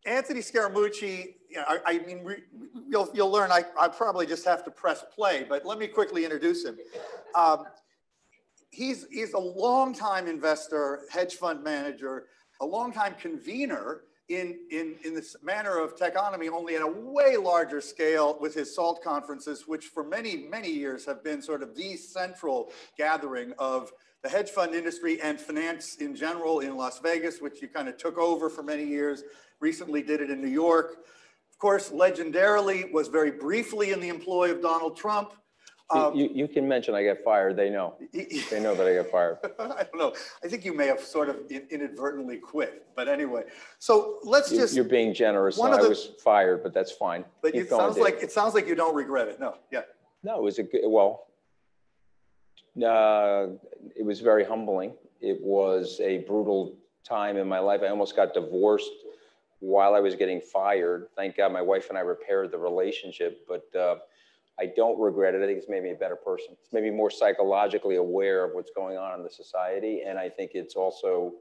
Anthony Scaramucci, you know, I mean, you'll learn I probably just have to press play, but let me quickly introduce him. He's a longtime investor, hedge fund manager, a longtime convener in this manner of techonomy, only at a way larger scale with his SALT conferences, which for many, many years have been sort of the central gathering of the hedge fund industry and finance in general in Las Vegas, which you kind of took over for many years, recently did it in New York. Of course, legendarily was very briefly in the employ of Donald Trump. You can mention I get fired. They know. They know that I get fired. I don't know. I think you may have sort of inadvertently quit. But anyway, so let's just. You're being generous. I was fired, but that's fine. But it sounds like you don't regret it. No. Yeah. No, it was a good. Well, it was very humbling. It was a brutal time in my life. I almost got divorced while I was getting fired. Thank God my wife and I repaired the relationship, but. I don't regret it. I think it's made me a better person. It's made me more psychologically aware of what's going on in the society. And I think it's also,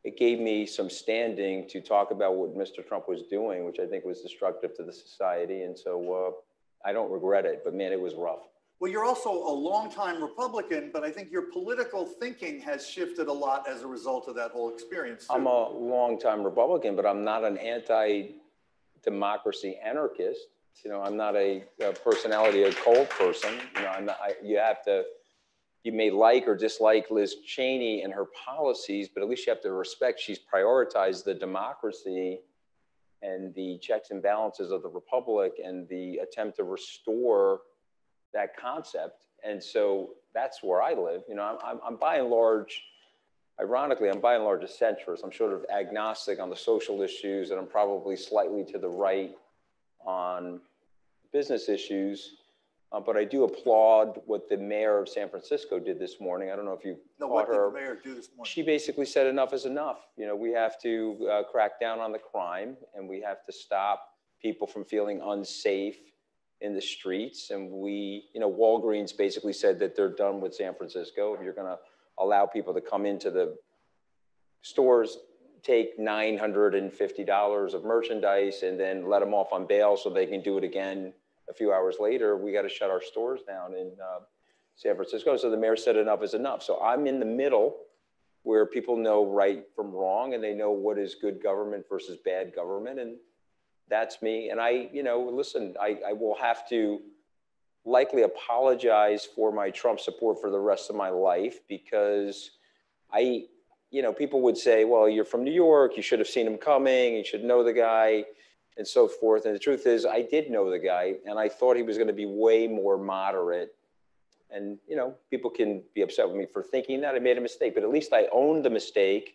it gave me some standing to talk about what Mr. Trump was doing, which I think was destructive to the society. And so I don't regret it, but man, it was rough. Well, you're also a longtime Republican, but I think your political thinking has shifted a lot as a result of that whole experience, too. I'm a longtime Republican, but I'm not an anti-democracy anarchist. You know, I'm not a personality, a cold person. You know, I'm not, you may like or dislike Liz Cheney and her policies, but at least you have to respect she's prioritized the democracy and the checks and balances of the republic and the attempt to restore that concept. And so that's where I live. You know, I'm by and large, ironically, I'm by and large a centrist. I'm sort of agnostic on the social issues, and I'm probably slightly to the right on business issues. But I do applaud what the mayor of San Francisco did this morning. I don't know if you caught her. What did the mayor do this morning? She basically said enough is enough. You know, we have to crack down on the crime, and we have to stop people from feeling unsafe in the streets. And we, you know, Walgreens basically said that they're done with San Francisco. If you're going to allow people to come into the stores, take $950 of merchandise, and then let them off on bail so they can do it again a few hours later, we got to shut our stores down in San Francisco. So the mayor said enough is enough. So I'm in the middle where people know right from wrong, and they know what is good government versus bad government. And that's me. And I, you know, listen, I will have to likely apologize for my Trump support for the rest of my life, because you know, people would say, well, you're from New York, you should have seen him coming, you should know the guy, and so forth. And the truth is, I did know the guy, and I thought he was going to be way more moderate. And, you know, people can be upset with me for thinking that I made a mistake, but at least I owned the mistake.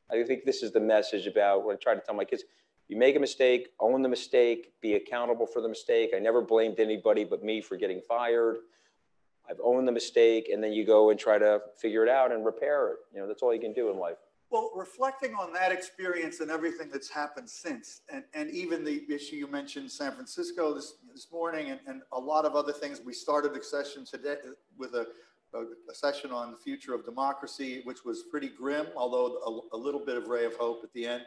I think this is the message about what I try to tell my kids. You make a mistake, own the mistake, be accountable for the mistake. I never blamed anybody but me for getting fired. I've owned the mistake, and then you go and try to figure it out and repair it. You know, that's all you can do in life. Well, reflecting on that experience and everything that's happened since, and even the issue you mentioned, San Francisco this morning, and a lot of other things. We started the session today with a session on the future of democracy, which was pretty grim, although a little bit of ray of hope at the end.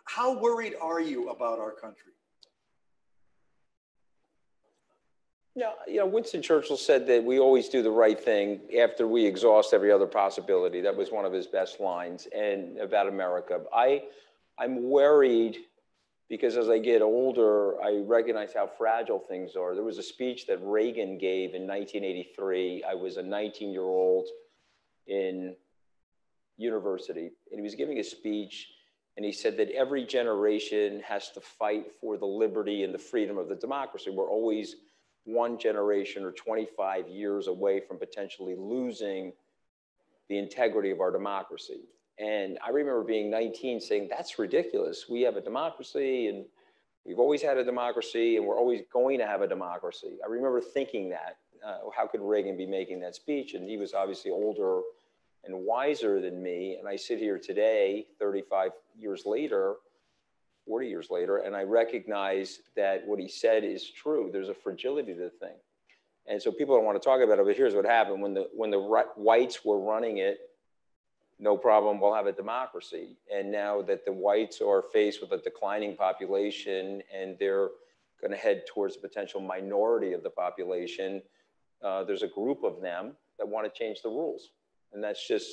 How worried are you about our country? Yeah, you know, Winston Churchill said that we always do the right thing after we exhaust every other possibility. That was one of his best lines, and about America. I'm worried because as I get older, I recognize how fragile things are. There was a speech that Reagan gave in 1983. I was a 19-year-old in university, and he was giving a speech, and he said that every generation has to fight for the liberty and the freedom of the democracy. We're always one generation or 25 years away from potentially losing the integrity of our democracy. And I remember being 19 saying, that's ridiculous. We have a democracy, and we've always had a democracy, and we're always going to have a democracy. I remember thinking that, how could Reagan be making that speech? And he was obviously older and wiser than me. And I sit here today, 35 years later, 40 years later, and I recognize that what he said is true. There's a fragility to the thing. And so people don't want to talk about it, but here's what happened. When the whites were running it, no problem, we'll have a democracy. And now that the whites are faced with a declining population and they're going to head towards a potential minority of the population, there's a group of them that want to change the rules. And that's just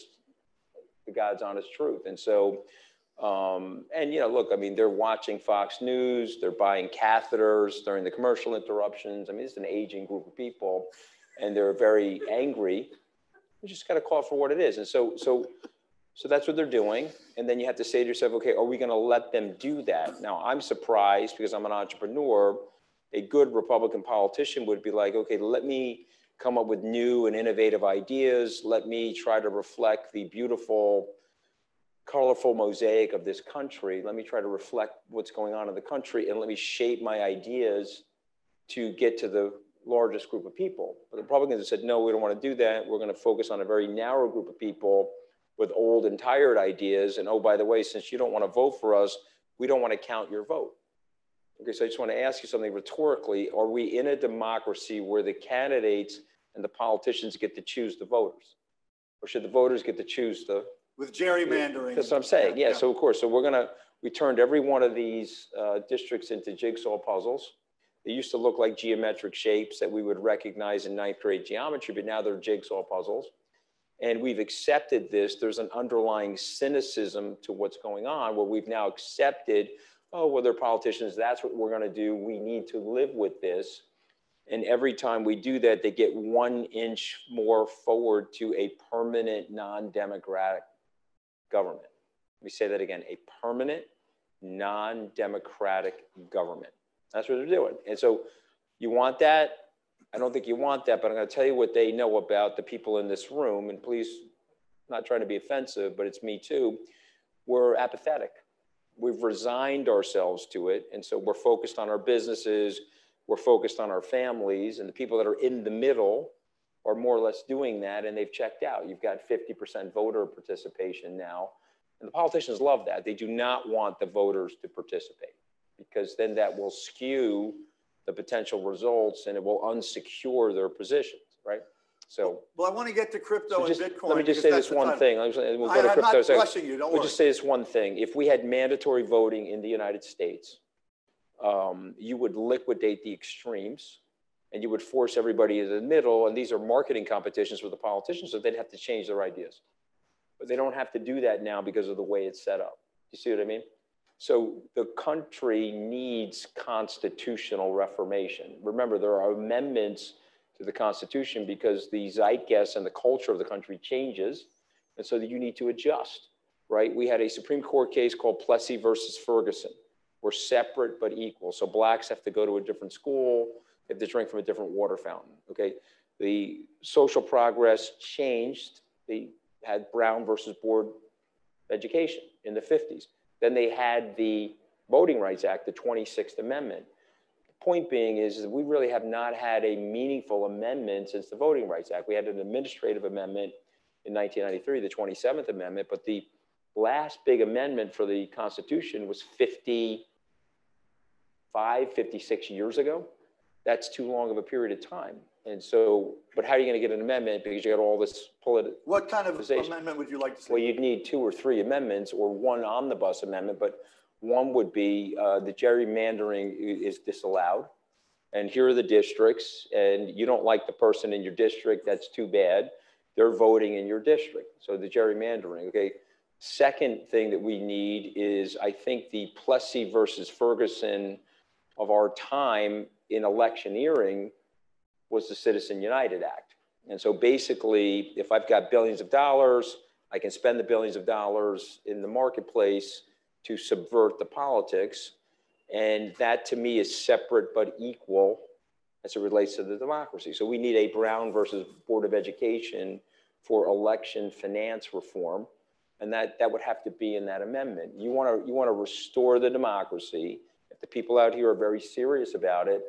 the God's honest truth. And so, and you know, look, I mean, they're watching Fox News, they're buying catheters during the commercial interruptions. I mean, it's an aging group of people and they're very angry. You just got to call it for what it is. And so that's what they're doing. And then you have to say to yourself, okay, are we going to let them do that? Now, I'm surprised because I'm an entrepreneur. A good Republican politician would be like, okay, let me come up with new and innovative ideas. Let me try to reflect the beautiful, colorful mosaic of this country. Let me try to reflect what's going on in the country and let me shape my ideas to get to the largest group of people. But the Republicans have said, no, we don't want to do that. We're going to focus on a very narrow group of people with old and tired ideas. And oh, by the way, since you don't want to vote for us, we don't want to count your vote. Okay, so I just want to ask you something rhetorically. Are we in a democracy where the candidates and the politicians get to choose the voters? Or should the voters get to choose the... With gerrymandering. That's what I'm saying. Yeah, so of course, so we turned every one of these districts into jigsaw puzzles. They used to look like geometric shapes that we would recognize in ninth grade geometry, but now they're jigsaw puzzles. And we've accepted this. There's an underlying cynicism to what's going on where we've now accepted, oh, well, they're politicians. That's what we're going to do. We need to live with this. And every time we do that, they get 1 inch more forward to a permanent, non-democratic government. Let me say that again, a permanent, non-democratic government. That's what they're doing. And so you want that? I don't think you want that, but I'm going to tell you what they know about the people in this room. And please, I'm not trying to be offensive, but it's me too. We're apathetic. We've resigned ourselves to it. And so we're focused on our businesses. We're focused on our families. And the people that are in the middle are more or less doing that. And they've checked out. You've got 50% voter participation now. And the politicians love that. They do not want the voters to participate because then that will skew the potential results and it will unsecure their positions, right? So, well, I want to get to crypto and Bitcoin. Let me just say this one thing. We'll go to crypto. I'm not rushing you, don't worry. We'll just say this one thing. If we had mandatory voting in the United States, you would liquidate the extremes and you would force everybody in the middle. And these are marketing competitions with the politicians, so they'd have to change their ideas. But they don't have to do that now because of the way it's set up. You see what I mean? So the country needs constitutional reformation. Remember, there are amendments to the Constitution because the zeitgeist and the culture of the country changes. And so that you need to adjust, right? We had a Supreme Court case called Plessy versus Ferguson. We're separate but equal. So blacks have to go to a different school, they have to drink from a different water fountain, okay? The social progress changed. They had Brown versus Board of Education in the 50s. Then they had the Voting Rights Act, the 26th Amendment. The point being is that we really have not had a meaningful amendment since the Voting Rights Act. We had an administrative amendment in 1993, the 27th Amendment, but the last big amendment for the Constitution was 55, 56 years ago. That's too long of a period of time. And so, but how are you going to get an amendment because you got all this political? What kind of amendment would you like to see? Well, you'd need 2 or 3 amendments or one omnibus amendment, but one would be the gerrymandering is disallowed. And here are the districts, and you don't like the person in your district, that's too bad. They're voting in your district. So the gerrymandering, okay? Second thing that we need is, I think, the Plessy versus Ferguson of our time in electioneering was the Citizen United Act. And so basically, if I've got billions of dollars, I can spend the billions of dollars in the marketplace to subvert the politics. And that to me is separate but equal as it relates to the democracy. So we need a Brown versus Board of Education for election finance reform. And that would have to be in that amendment. You want to restore the democracy. If the people out here are very serious about it,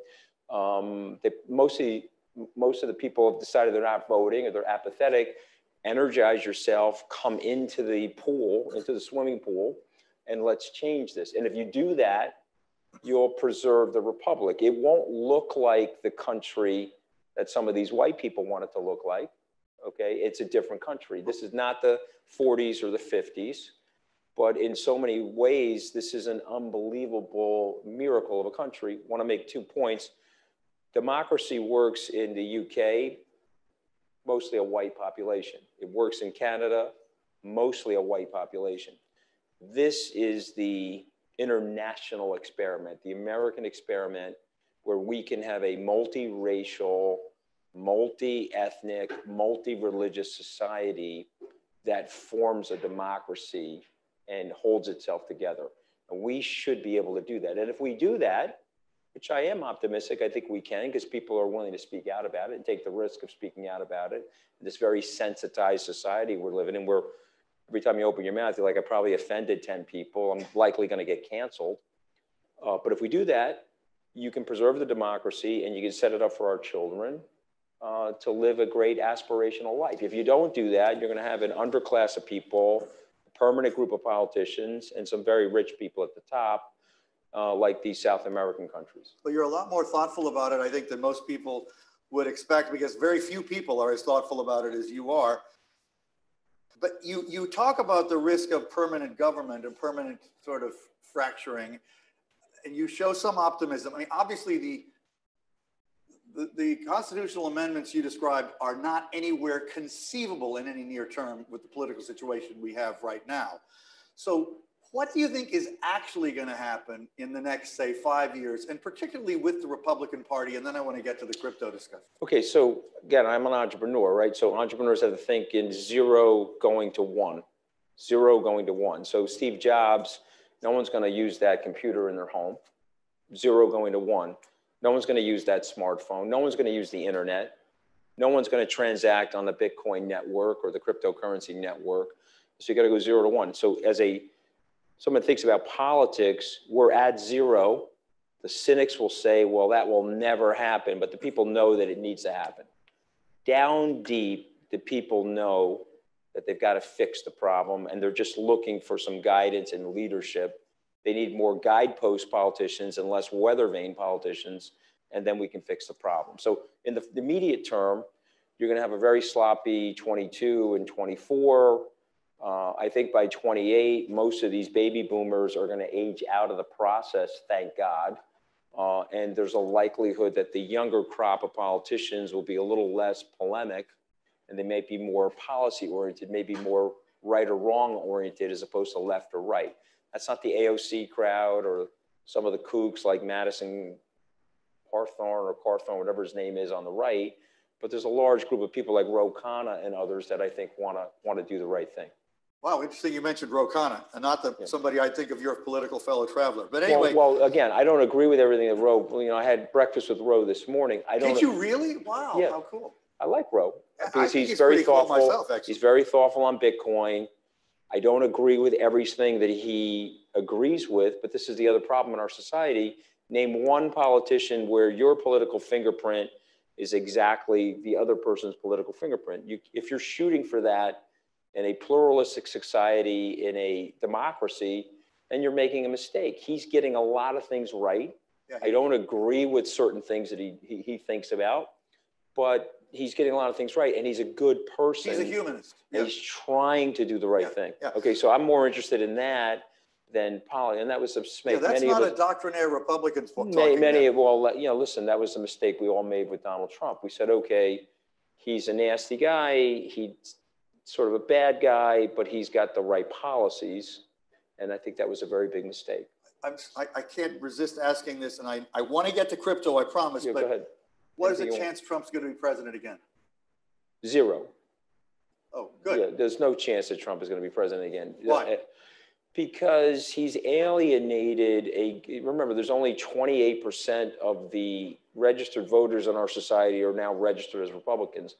most of the people have decided they're not voting or they're apathetic. Energize yourself, come into the pool, into the swimming pool, and let's change this. And if you do that, you'll preserve the republic. It won't look like the country that some of these white people want it to look like, okay? It's a different country. This is not the 40s or the 50s, but in so many ways, this is an unbelievable miracle of a country. I want to make 2 points. Democracy works in the UK, mostly a white population. It works in Canada, mostly a white population. This is the international experiment, the American experiment, where we can have a multiracial, multi-ethnic, multi-religious society that forms a democracy and holds itself together. And we should be able to do that. And if we do that, which I am optimistic, I think we can, because people are willing to speak out about it and take the risk of speaking out about it. In this very sensitized society we're living in, where every time you open your mouth, you're like, I probably offended 10 people. I'm likely going to get canceled. But if we do that, you can preserve the democracy and you can set it up for our children to live a great aspirational life. If you don't do that, you're going to have an underclass of people, a permanent group of politicians, and some very rich people at the top, like these South American countries. Well, you're a lot more thoughtful about it, I think, than most people would expect, because very few people are as thoughtful about it as you are. But you talk about the risk of permanent government and permanent sort of fracturing, and you show some optimism. I mean, obviously, the constitutional amendments you described are not anywhere conceivable in any near term with the political situation we have right now. So what do you think is actually going to happen in the next, say, 5 years, and particularly with the Republican Party? And then I want to get to the crypto discussion. Okay, so again, I'm an entrepreneur, right? So entrepreneurs have to think in 0 going to 1, 0 going to 1. So Steve Jobs, no one's going to use that computer in their home. 0 going to 1. No one's going to use that smartphone. No one's going to use the internet. No one's going to transact on the Bitcoin network or the cryptocurrency network. So you got to go 0 to 1. So as someone thinks about politics, we're at 0. The cynics will say, well, that will never happen, but the people know that it needs to happen. Down deep, the people know that they've got to fix the problem, and they're just looking for some guidance and leadership. They need more guidepost politicians and less weather vane politicians, and then we can fix the problem. So in the immediate term, you're going to have a very sloppy 22 and 24. I think by 28, most of these baby boomers are going to age out of the process, thank God. And there's a likelihood that the younger crop of politicians will be a little less polemic, and they may be more policy oriented, maybe more right or wrong oriented as opposed to left or right. That's not the AOC crowd or some of the kooks like Madison Carthorne, whatever his name is, on the right. But there's a large group of people like Ro Khanna and others that I think want to do the right thing. Wow, interesting you mentioned Ro Khanna, and not somebody I think of your political fellow traveler. But anyway. Well, again, I don't agree with everything that Ro, I had breakfast with Ro this morning. Did you really? Wow, yeah. How cool. I like Ro. Because he's very thoughtful. Cool myself, he's very thoughtful on Bitcoin. I don't agree with everything that he agrees with, but this is the other problem in our society. Name one politician where your political fingerprint is exactly the other person's political fingerprint. If you're shooting for that in a pluralistic society, in a democracy, then you're making a mistake. He's getting a lot of things right. Yeah, I don't agree with certain things that he thinks about, but he's getting a lot of things right, and he's a good person. He's a humanist. Yeah. He's trying to do the right thing. Yeah. Okay, so I'm more interested in that than politics, and that was a mistake. Yeah, that's not a doctrinaire Republicans talking well, listen, that was a mistake we all made with Donald Trump. We said, okay, he's a nasty guy, he's sort of a bad guy, but he's got the right policies, and I think that was a very big mistake. I can't resist asking this, and I want to get to crypto, I promise, but go ahead. What is the chance Trump's going to be president again? 0. Oh, good. Yeah, there's no chance that Trump is going to be president again. Why? Because he's alienated remember, there's only 28% of the registered voters in our society are now registered as Republicans.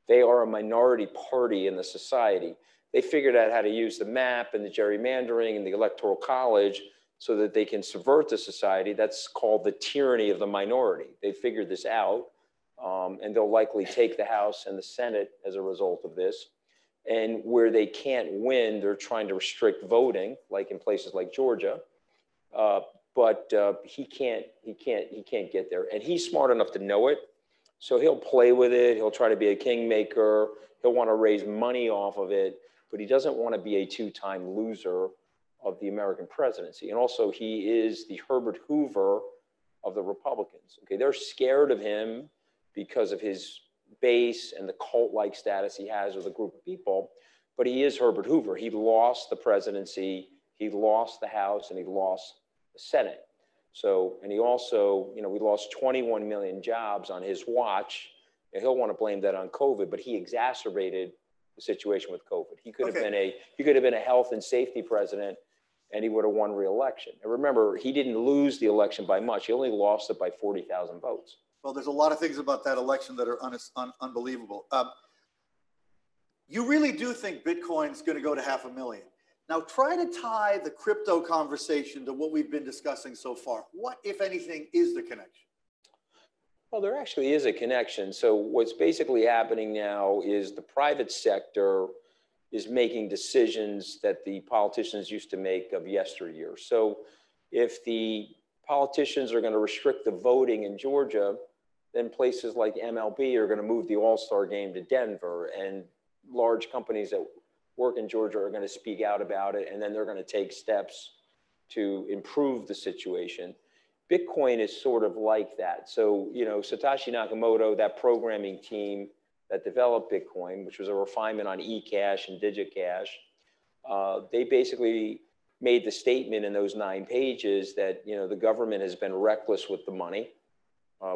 They are a minority party in the society. They figured out how to use the map and the gerrymandering and the electoral college so that they can subvert the society. That's called the tyranny of the minority. They figured this out, and they'll likely take the House and the Senate as a result of this. And where they can't win, they're trying to restrict voting, like in places like Georgia. But he can't get there. And he's smart enough to know it. So he'll play with it. He'll try to be a kingmaker. He'll want to raise money off of it, but he doesn't want to be a two-time loser of the American presidency. And also, he is the Herbert Hoover of the Republicans. Okay, they're scared of him because of his base and the cult-like status he has with a group of people, but he is Herbert Hoover. He lost the presidency, he lost the House, and he lost the Senate. So, and he also, you know, we lost 21 million jobs on his watch, and he'll want to blame that on COVID, but he exacerbated the situation with COVID. He could have been a health and safety president, and he would have won re-election. And remember, he didn't lose the election by much. He only lost it by 40,000 votes. Well, there's a lot of things about that election that are unbelievable. You really do think Bitcoin's going to go to 500,000. Now, try to tie the crypto conversation to what we've been discussing so far. What, if anything, is the connection? Well, there actually is a connection. So what's basically happening now is the private sector is making decisions that the politicians used to make of yesteryear. So if the politicians are going to restrict the voting in Georgia, then places like MLB are going to move the All-Star game to Denver, and large companies that work in Georgia are going to speak out about it, and then they're going to take steps to improve the situation. Bitcoin is sort of like that. So, you know, Satoshi Nakamoto, that programming team that developed Bitcoin, which was a refinement on eCash and DigiCash, they basically made the statement in those 9 pages that, you know, the government has been reckless with the money.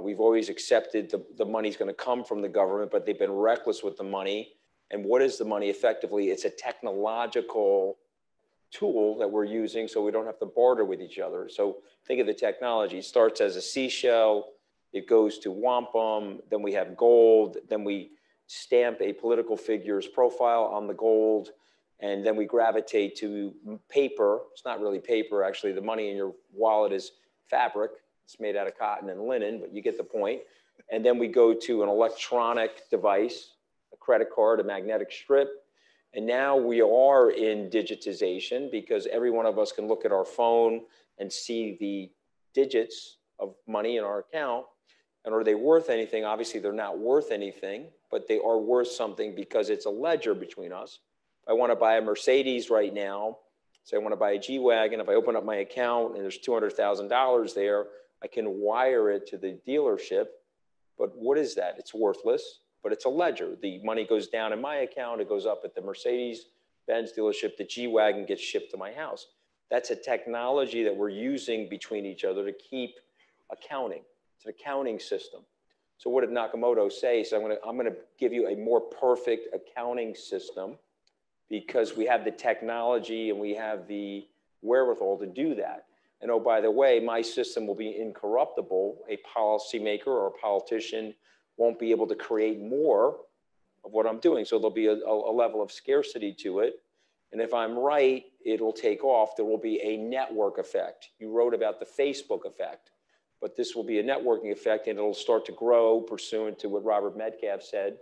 We've always accepted the money's going to come from the government, but they've been reckless with the money. And what is the money effectively? It's a technological tool that we're using so we don't have to barter with each other. So think of the technology. It starts as a seashell, it goes to wampum, then we have gold, then we stamp a political figure's profile on the gold, and then we gravitate to paper. It's not really paper, actually. The money in your wallet is fabric. It's made out of cotton and linen, but you get the point. And then we go to an electronic device, a credit card, a magnetic strip. And now we are in digitization because every one of us can look at our phone and see the digits of money in our account. And are they worth anything? Obviously, they're not worth anything, but they are worth something because it's a ledger between us. If I want to buy a Mercedes right now, say I want to buy a G-Wagon, if I open up my account and there's $200,000 there, I can wire it to the dealership. But what is that? It's worthless, but it's a ledger. The money goes down in my account, it goes up at the Mercedes-Benz dealership, the G-Wagon gets shipped to my house. That's a technology that we're using between each other to keep accounting. It's an accounting system. So what did Nakamoto say? So I'm gonna give you a more perfect accounting system because we have the technology and we have the wherewithal to do that. And oh, by the way, my system will be incorruptible. A policymaker or a politician won't be able to create more of what I'm doing. So there'll be a level of scarcity to it. And if I'm right, it'll take off. There will be a network effect. You wrote about the Facebook effect, but this will be a networking effect and it'll start to grow pursuant to what Robert Metcalfe said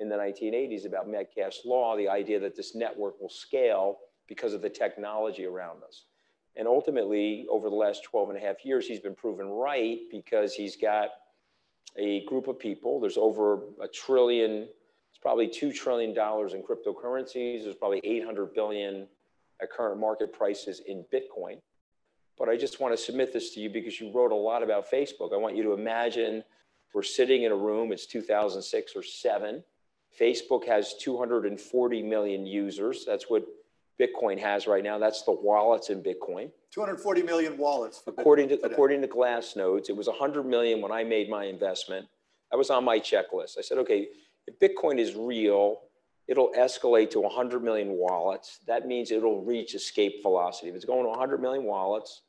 in the 1980s about Metcalfe's law, the idea that this network will scale because of the technology around us. And ultimately, over the last 12 and a half years, he's been proven right because he's got a group of people. There's over $1 trillion, it's probably $2 trillion in cryptocurrencies. There's probably 800 billion at current market prices in Bitcoin. But I just want to submit this to you because you wrote a lot about Facebook. I want you to imagine we're sitting in a room, it's 2006 or 7. Facebook has 240 million users. That's what Bitcoin has right now. That's the wallets in Bitcoin. 240 million wallets. According to Glassnodes, it was 100 million when I made my investment. That was on my checklist. I said, okay, if Bitcoin is real, it'll escalate to 100 million wallets. That means it'll reach escape velocity. If it's going to 100 million wallets,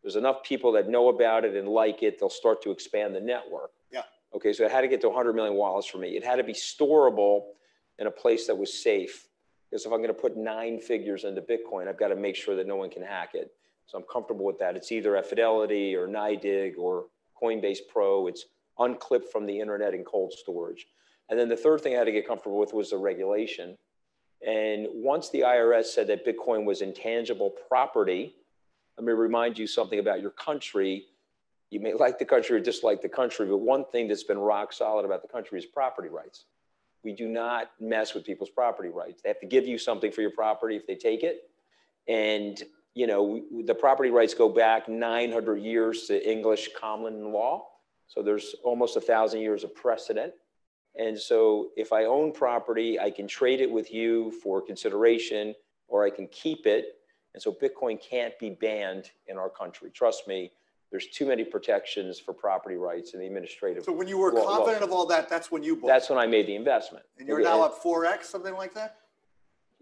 there's enough people that know about it and like it, they'll start to expand the network. Yeah. Okay, so it had to get to 100 million wallets for me. It had to be storable in a place that was safe. Because if I'm going to put 9 figures into Bitcoin, I've got to make sure that no one can hack it. So I'm comfortable with that. It's either at Fidelity or NYDIG or Coinbase Pro. It's unclipped from the internet in cold storage. And then the third thing I had to get comfortable with was the regulation. And once the IRS said that Bitcoin was intangible property, let me remind you something about your country. You may like the country or dislike the country, but one thing that's been rock solid about the country is property rights. We do not mess with people's property rights. They have to give you something for your property if they take it. And, you know, the property rights go back 900 years to English common law. So there's almost 1,000 years of precedent. And so if I own property, I can trade it with you for consideration, or I can keep it. And so Bitcoin can't be banned in our country. Trust me, there's too many protections for property rights in the administrative. So when you were confident of all that, that's when you bought. That's when I made the investment. And you're now at 4x, something like that?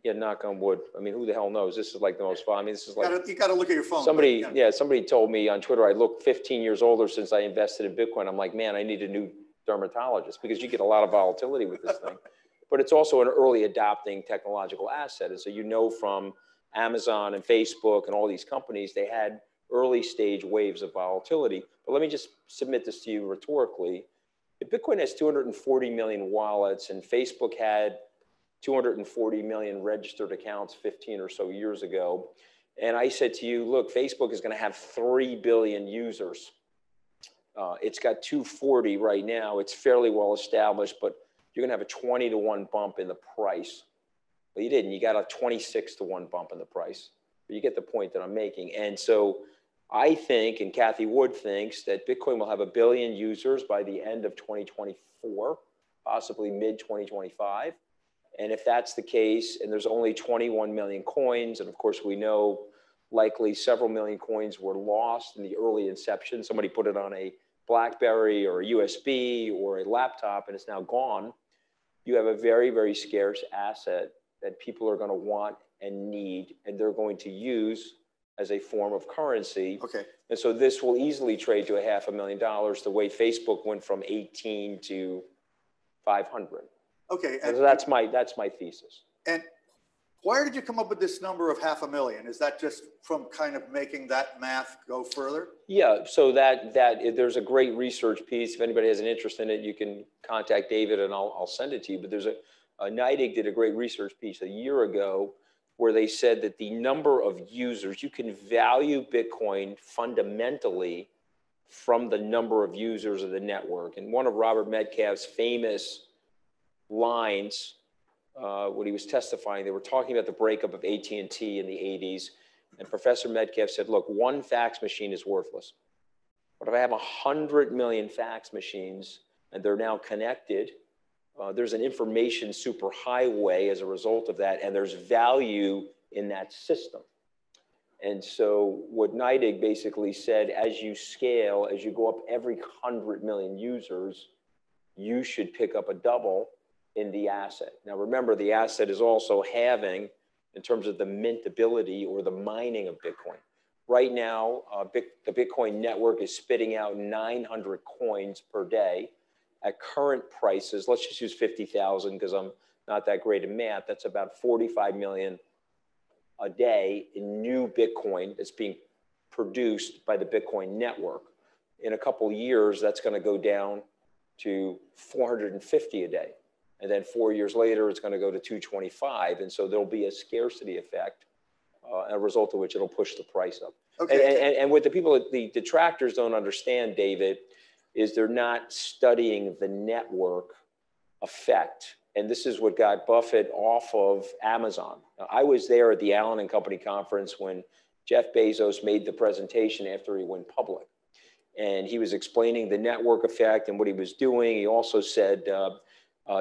Yeah, knock on wood. I mean, who the hell knows? This is like the most fun. I mean, this is like. You got to look at your phone. Somebody, yeah, somebody told me on Twitter, I look 15 years older since I invested in Bitcoin. I'm like, man, I need a new dermatologist, because you get a lot of volatility with this thing. But it's also an early adopting technological asset. And so, you know, from Amazon and Facebook and all these companies, they had early stage waves of volatility. But let me just submit this to you rhetorically. If Bitcoin has 240 million wallets and Facebook had 240 million registered accounts 15 or so years ago, and I said to you, look, Facebook is going to have 3 billion users. It's got 240 right now. It's fairly well established, but you're going to have a 20 to 1 bump in the price. Well, you didn't. You got a 26 to 1 bump in the price. But you get the point that I'm making. And so I think, and Kathy Wood thinks, that Bitcoin will have 1 billion users by the end of 2024, possibly mid 2025. And if that's the case, and there's only 21 million coins, and of course we know likely several million coins were lost in the early inception. Somebody put it on a BlackBerry or a USB or a laptop and it's now gone. You have a very, very scarce asset that people are going to want and need, and they're going to use as a form of currency. Okay. And so this will easily trade to $500,000 the way Facebook went from 18 to 500. Okay. And so that's my thesis. And where did you come up with this number of 500,000? Is that just from kind of making that math go further? Yeah, so that there's a great research piece. If anybody has an interest in it, you can contact David and I'll send it to you. But there's a NIDIG did a great research piece a year ago where they said that the number of users, you can value Bitcoin fundamentally from the number of users of the network. And one of Robert Metcalfe's famous lines, when he was testifying, they were talking about the breakup of AT&T in the 80s. And Professor Metcalfe said, look, one fax machine is worthless. But if I have 100 million fax machines and they're now connected, there's an information superhighway as a result of that, and there's value in that system. And so what NIDIG basically said, as you scale, as you go up every 100 million users, you should pick up a double in the asset. Now, remember, the asset is also halving in terms of the mintability or the mining of Bitcoin. Right now, the Bitcoin network is spitting out 900 coins per day. At current prices, let's just use 50,000 because I'm not that great at math. That's about 45 million a day in new Bitcoin that's being produced by the Bitcoin network. In a couple of years, that's going to go down to 450 a day. And then 4 years later, it's going to go to 225. And so there'll be a scarcity effect, a result of which it'll push the price up. Okay. And what the detractors don't understand, David, is they're not studying the network effect. And this is what got Buffett off of Amazon. Now, I was there at the Allen and Company conference when Jeff Bezos made the presentation after he went public. And he was explaining the network effect and what he was doing. He also said,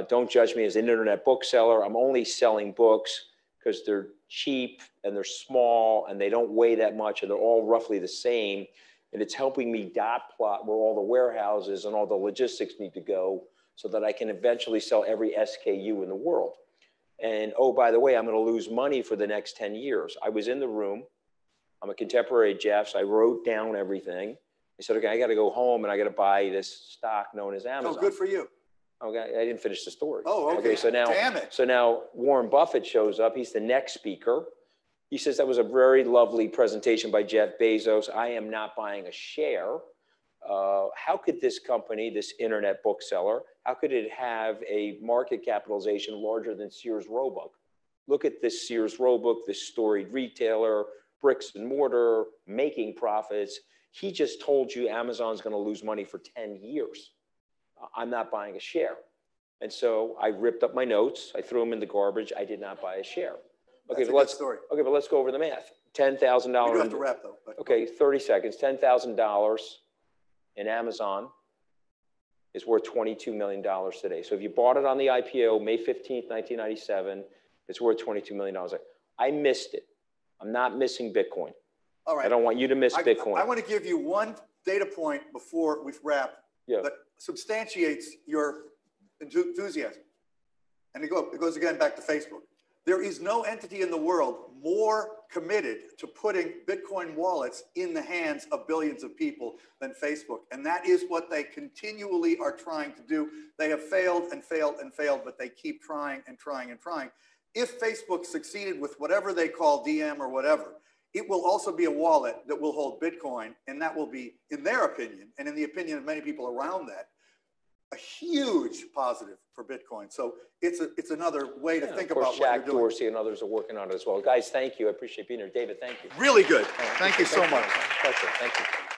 don't judge me as an internet bookseller. I'm only selling books because they're cheap and they're small and they don't weigh that much and they're all roughly the same. And it's helping me dot plot where all the warehouses and all the logistics need to go so that I can eventually sell every SKU in the world. And oh, by the way, I'm going to lose money for the next 10 years. I was in the room. I'm a contemporary of Jeff's. I wrote down everything. I said, okay, I got to go home and I got to buy this stock known as Amazon. Oh, good for you. Okay, I didn't finish the story. Oh, okay. So now, damn it. So now Warren Buffett shows up. He's the next speaker. He says, that was a very lovely presentation by Jeff Bezos. I am not buying a share. How could this company, this internet bookseller, how could it have a market capitalization larger than Sears Roebuck? Look at this Sears Roebuck, this storied retailer, bricks and mortar, making profits. He just told you Amazon's going to lose money for 10 years. I'm not buying a share. And so I ripped up my notes. I threw them in the garbage. I did not buy a share. Okay, That's a good story. Okay, but let's go over the math. $10,000. We do have to wrap though. But. Okay, 30 seconds. $10,000 in Amazon is worth $22 million today. So if you bought it on the IPO, May 15th, 1997, it's worth $22 million. I missed it. I'm not missing Bitcoin. All right. I don't want you to miss Bitcoin. I want to give you one data point before we wrap that substantiates your enthusiasm. And it goes again back to Facebook. There is no entity in the world more committed to putting Bitcoin wallets in the hands of billions of people than Facebook. And that is what they continually are trying to do. They have failed and failed and failed, but they keep trying and trying and trying. If Facebook succeeded with whatever they call DM or whatever, it will also be a wallet that will hold Bitcoin. And that will be, in their opinion, and in the opinion of many people around that, a huge positive for Bitcoin. So it's another way to think about what you're doing. Jack Dorsey and others are working on it as well. Guys, thank you. I appreciate being here. David, thank you. Really good. Thank you so much. Pleasure. Thank you.